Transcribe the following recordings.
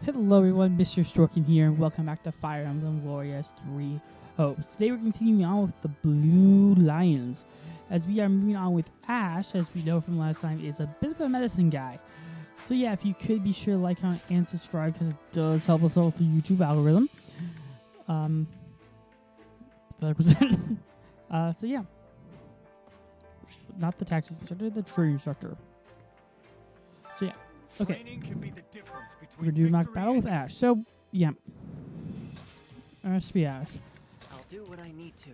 Hello everyone, Mr. Storkin here, and welcome back to Fire Emblem Warriors 3 Hopes. Today we're continuing on with the Blue Lions, as we are moving on with Ashe, as we know from last time, is a bit of a medicine guy. So yeah, if you could be sure to like, comment, and subscribe, because it does help us out with the YouTube algorithm. So yeah. Not the taxi sector, the training sector. So yeah. Okay, we're doing mock battle with Ashe. So, yeah. RSP Ashe. I'll do what I need to.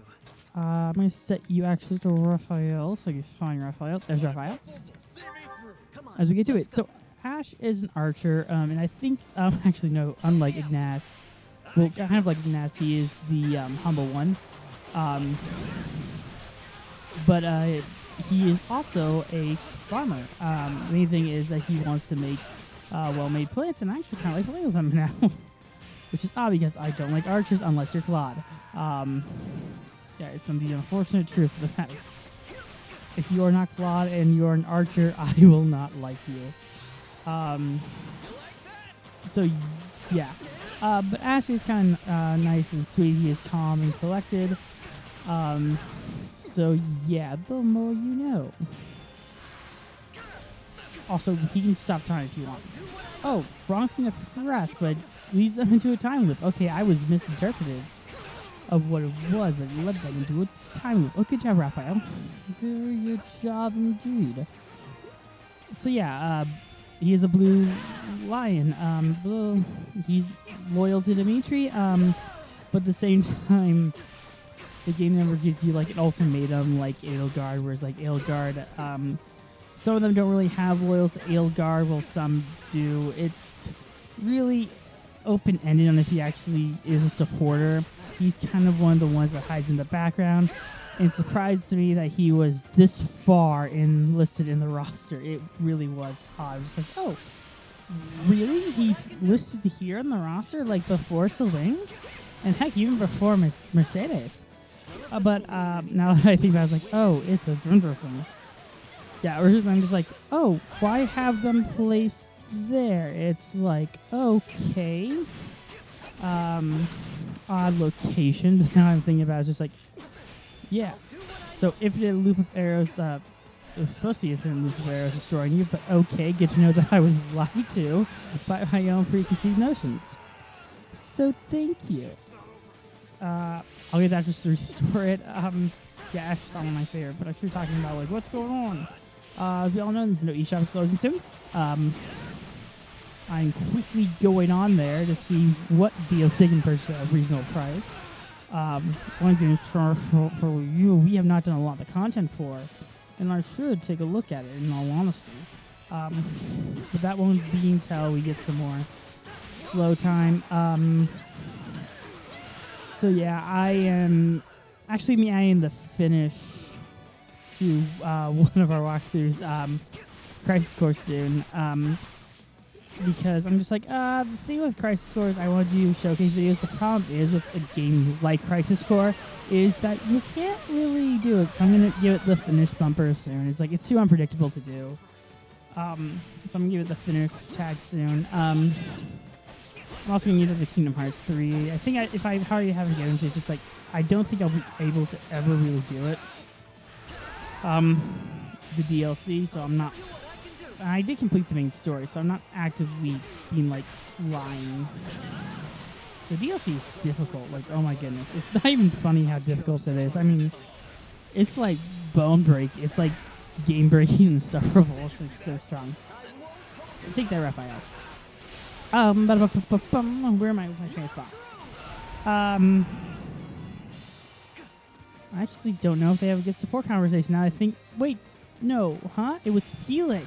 I'm going to set you actually to Raphael, so you find Raphael. There's Raphael. As we get to it. So, Ashe is an archer, and I think, actually no, unlike Ignace, well, kind of like Ignace, he is the humble one. But he is also a farmer. The main thing is that he wants to make well-made plants, and I actually kind of like playing with them now. Which is odd because I don't like archers unless you're Claude. Yeah, it's the unfortunate truth of the matter. If you are not Claude and you're an archer, I will not like you. So, yeah. But Ashe is kind of nice and sweet. He is calm and collected. So, yeah, the more you know. Also, he can stop time if you want. Oh, wrong thing to press, but leads them into a time loop. Okay, I was misinterpreted of what it was, but it led them into a time loop. Oh, good job, Raphael. Very good job indeed. So yeah, he is a blue lion. He's loyal to Dimitri, but at the same time, the game never gives you like an ultimatum like Edelgard, whereas like Edelgard, some of them don't really have loyals to Edelgard, while some do. It's really open-ended on if he actually is a supporter. He's kind of one of the ones that hides in the background. And it surprised me that he was this far listed in the roster. It really was odd. I was like, oh, really? He's listed here in the roster, like before Selene? And heck, even before Mercedes. But now that I think about it, I was like, oh, it's a Dunderson. Yeah, or I'm just like, oh, why have them placed there? It's like, okay. Odd location. But now I'm thinking about it, it's just like, yeah. So infinite loop of arrows, it was supposed to be infinite loop of arrows destroying you, but okay, good to know that I was lied to by my own preconceived notions. So thank you. I'll get that just to restore it. Yeah, Ashe is one of my favorite, but I should be talking about like what's going on. As we all know, Nintendo eShop is closing soon. I'm quickly going on there to see what DLC can purchase at a reasonable price. One thing for you, we have not done a lot of content for, and I should take a look at it in all honesty. But that won't be until we get some more slow time. So yeah, I am actually in the finish to one of our walkthroughs, Crisis Core soon, because I'm just like, the thing with Crisis Core is I want to do showcase videos. The problem is with a game like Crisis Core is that you can't really do it, so I'm going to give it the finish bumper soon. It's like, it's too unpredictable to do. So I'm going to give it the finish tag soon. I'm also going to give it the Kingdom Hearts 3. I think if I already haven't given it, it's just like, I don't think I'll be able to ever really do it. The DLC, so I'm not... I did complete the main story, so I'm not actively being, like, lying. The DLC is difficult. Like, oh my goodness. It's not even funny how difficult it is. I mean, it's like bone break. It's like game-breaking and insufferable. It's like so strong. So take that, Raphael. Where am I with my train of thought? I actually don't know if they have a good support conversation. Now I think, wait, no, huh? It was Felix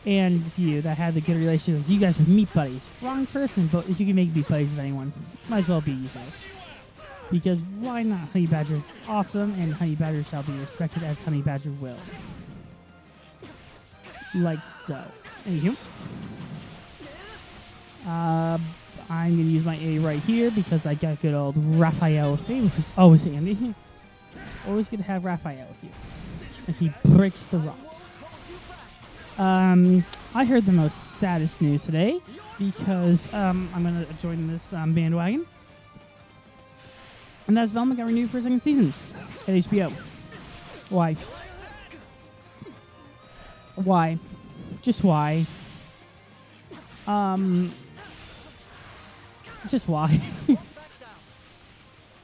and you that had the good relationships. You guys were meat buddies. Wrong person, but if you can make meat buddies with anyone, might as well be yourself. Because why not? Honey Badger is awesome, and Honey Badger shall be respected as Honey Badger will. Like so. Anywho. I'm going to use my A right here because I got good old Raphael with me, which is always handy. Always good to have Raphael with you as he breaks the rocks. I heard the most saddest news today because I'm gonna join this bandwagon, and that's Velma got renewed for a second season at HBO. Why? Why? Just why? Just why?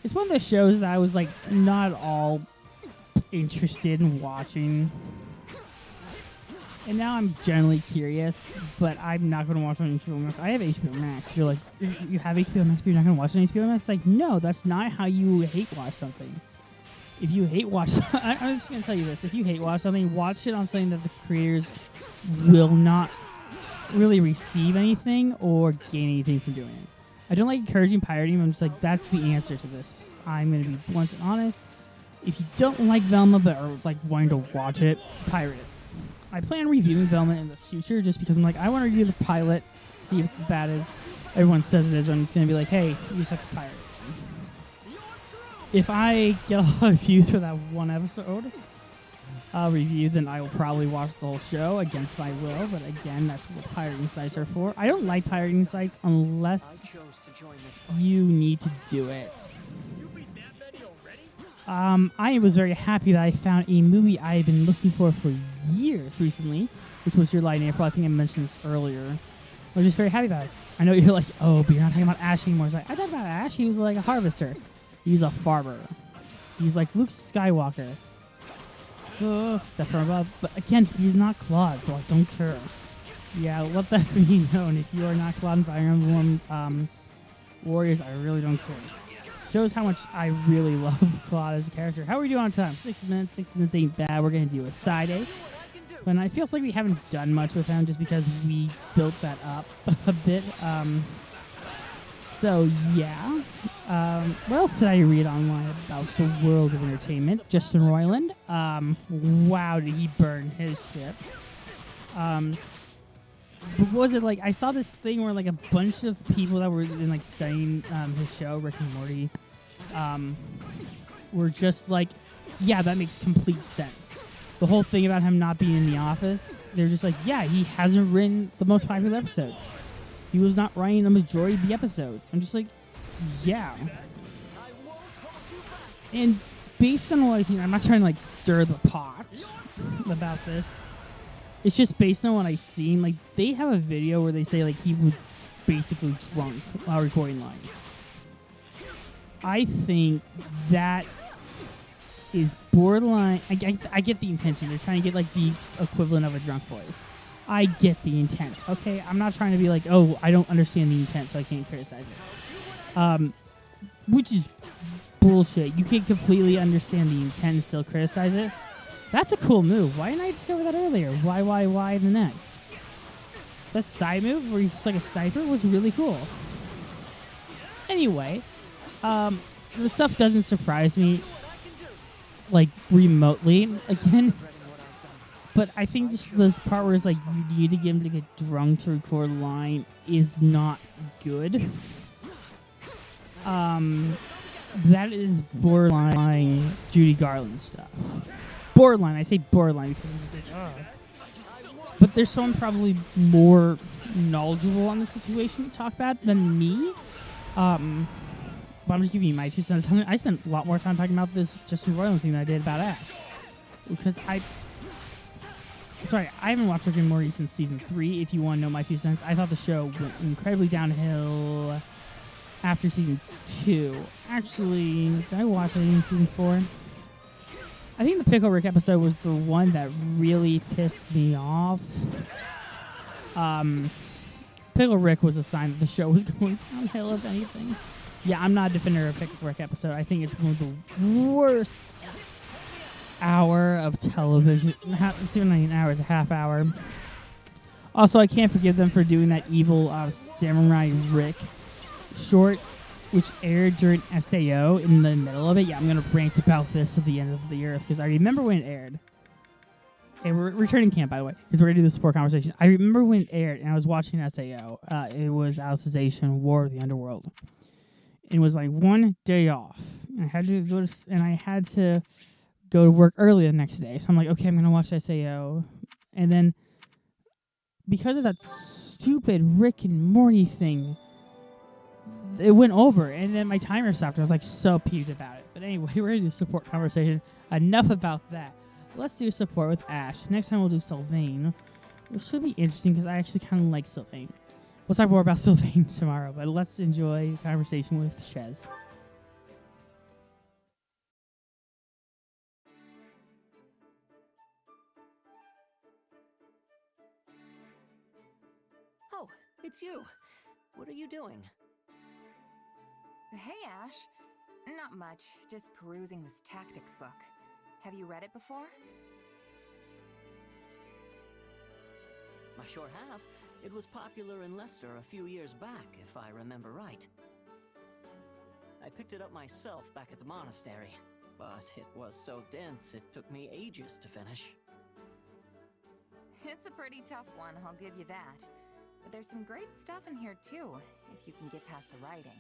It's one of the shows that I was like not all interested in watching. And now I'm generally curious, but I'm not going to watch on HBO Max. I have HBO Max. You're like, you have HBO Max, but you're not going to watch on HBO Max? It's like, no, that's not how you hate watch something. If you hate watch, I'm just going to tell you this. If you hate watch something, watch it on something that the creators will not really receive anything or gain anything from doing it. I don't like encouraging pirating. I'm just like, that's the answer to this. I'm going to be blunt and honest. If you don't like Velma but are like wanting to watch it, pirate it. I plan on reviewing Velma in the future just because I'm like, I want to review the pilot, see if it's as bad as everyone says it is. I'm just going to be like, hey, you just have to pirate it. If I get a lot of views for that one episode review, then I will probably watch the whole show against my will. But again, that's what pirating sites are for. I don't like pirating sites unless you need to do it. I was very happy that I found a movie I had been looking for years recently, which was Your Light in April. I think I mentioned this earlier. I was just very happy about it. I know you're like, oh, but you're not talking about Ashe anymore. It's like, I talked about Ashe. He was like a harvester. He's a farmer. He's like Luke Skywalker. That's from above. But again, he's not Claude, so I don't care. Yeah, let that be known. If you are not Claude and Fire Emblem Warriors, I really don't care. Shows how much I really love Claude as a character. How are we doing on time? 60 minutes. 60 minutes ain't bad. We're going to do a side A. And it feels like we haven't done much with him just because we built that up a bit. So, yeah. What else did I read online about the world of entertainment? Justin Roiland. Wow, did he burn his ship. What was it like? I saw this thing where like a bunch of people that were in like studying his show, Rick and Morty, were just like, yeah, that makes complete sense. The whole thing about him not being in the office, they're just like, yeah, he hasn't written the most popular episodes. He was not writing the majority of the episodes. I'm just like, yeah. And based on what I've seen, I'm not trying to like stir the pot about this. It's just based on what I've seen. Like, they have a video where they say, like, he was basically drunk while recording lines. I think that is borderline. I get the intention. They're trying to get, like, the equivalent of a drunk voice. I get the intent. Okay? I'm not trying to be like, oh, I don't understand the intent, so I can't criticize it. Which is bullshit. You can't completely understand the intent and still criticize it. That's a cool move. Why didn't I discover that earlier? Why the next? That side move where he's just like a sniper was really cool. Anyway, the stuff doesn't surprise me, like, remotely, again. But I think just this part where it's like, you need to get him to get drunk to record a line is not good. That is borderline Judy Garland stuff. Borderline. I say borderline because I'm just like, oh. But there's someone probably more knowledgeable on the situation to talk about than me. But I'm just giving you my 2 cents. I spent a lot more time talking about this Justin Roiland thing than I did about Ashe. Because I haven't watched Rick and Morty since season 3, if you want to know my 2 cents. I thought the show went incredibly downhill after season 2. Actually, did I watch anything in season 4? I think the Pickle Rick episode was the one that really pissed me off. Pickle Rick was a sign that the show was going downhill, if anything. Yeah, I'm not a defender of Pickle Rick episode. I think it's one of the worst hour of television. It's even not an hour, it's a half hour. Also, I can't forgive them for doing that evil Samurai Rick short, which aired during SAO in the middle of it. Yeah, I'm going to rant about this at the end of the year because I remember when it aired. Hey, we're returning camp, by the way, because we're going to do the support conversation. I remember when it aired, and I was watching SAO. It was Alicization, War of the Underworld. It was like one day off. I had to go to work early the next day. So I'm like, okay, I'm going to watch SAO. And then because of that stupid Rick and Morty thing, it went over, and then my timer stopped. I was like so peeved about it. But anyway, we're gonna do support conversation. Enough about that. Let's do support with Ashe. Next time we'll do Sylvain, which should be interesting because I actually kind of like Sylvain. We'll talk more about Sylvain tomorrow, but let's enjoy the conversation with Shez. Oh, it's you. What are you doing? Hey, Ashe. Not much, just perusing this tactics book. Have you read it before? I sure have. It was popular in Leicester a few years back, if I remember right. I picked it up myself back at the monastery, but it was so dense it took me ages to finish. It's a pretty tough one, I'll give you that. But there's some great stuff in here too, if you can get past the writing.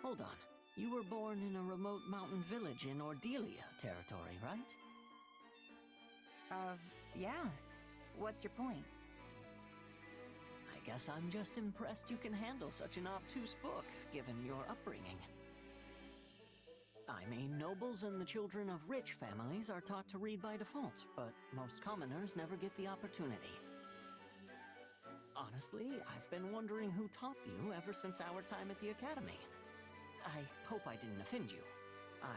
Hold on. You were born in a remote mountain village in Ordelia territory, right? Yeah. What's your point? I guess I'm just impressed you can handle such an obtuse book, given your upbringing. I mean, nobles and the children of rich families are taught to read by default, but most commoners never get the opportunity. Honestly, I've been wondering who taught you ever since our time at the academy. I hope I didn't offend you. I'm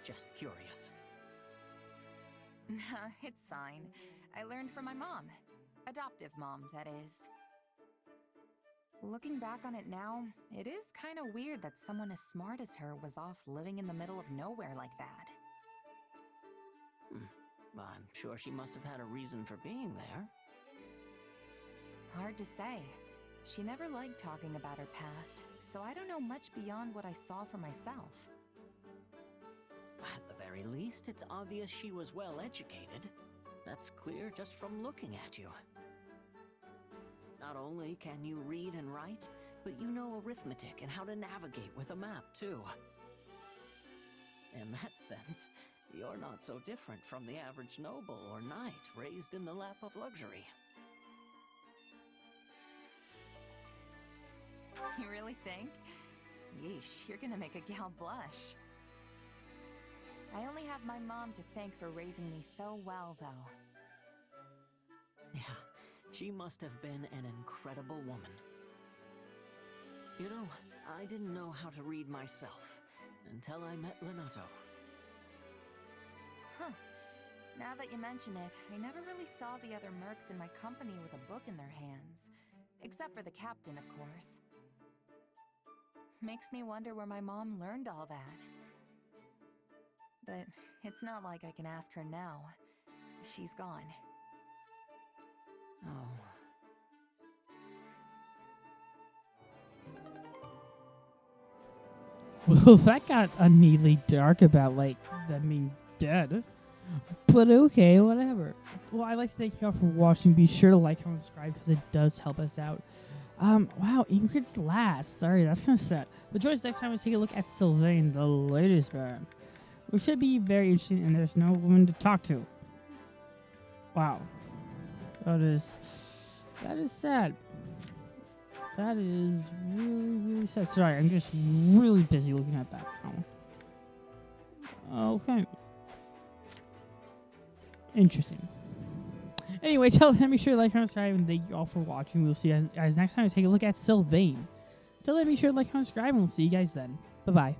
just curious. Nah, it's fine. I learned from my mom. Adoptive mom, that is. Looking back on it now, it is kind of weird that someone as smart as her was off living in the middle of nowhere like that. Well, I'm sure she must have had a reason for being there. Hard to say. She never liked talking about her past, so I don't know much beyond what I saw for myself. At the very least, it's obvious she was well educated. That's clear just from looking at you. Not only can you read and write, but you know arithmetic and how to navigate with a map, too. In that sense, you're not so different from the average noble or knight raised in the lap of luxury. You really think? Yeesh, you're gonna make a gal blush. I only have my mom to thank for raising me so well, though. Yeah, she must have been an incredible woman. You know, I didn't know how to read myself until I met Lenato. Huh. Now that you mention it, I never really saw the other mercs in my company with a book in their hands. Except for the captain, of course. Makes me wonder where my mom learned all that. But it's not like I can ask her now. She's gone. Oh. Well, that got unevenly dark about, like, them being dead. But okay, whatever. Well, I'd like to thank you all for watching. Be sure to like, comment, subscribe, because it does help us out. Wow, Ingrid's last. Sorry, that's kind of sad. But join us next time we take a look at Sylvain, the latest man. Which should be very interesting, and there's no woman to talk to. Wow. That is sad. That is really, really sad. Sorry, I'm just really busy looking at that now. Okay. Interesting. Anyway, till then, make sure to like, comment, subscribe, and thank you all for watching. We'll see you guys next time we take a look at Sylvain. Till then, be sure to like, comment, subscribe, and we'll see you guys then. Bye-bye.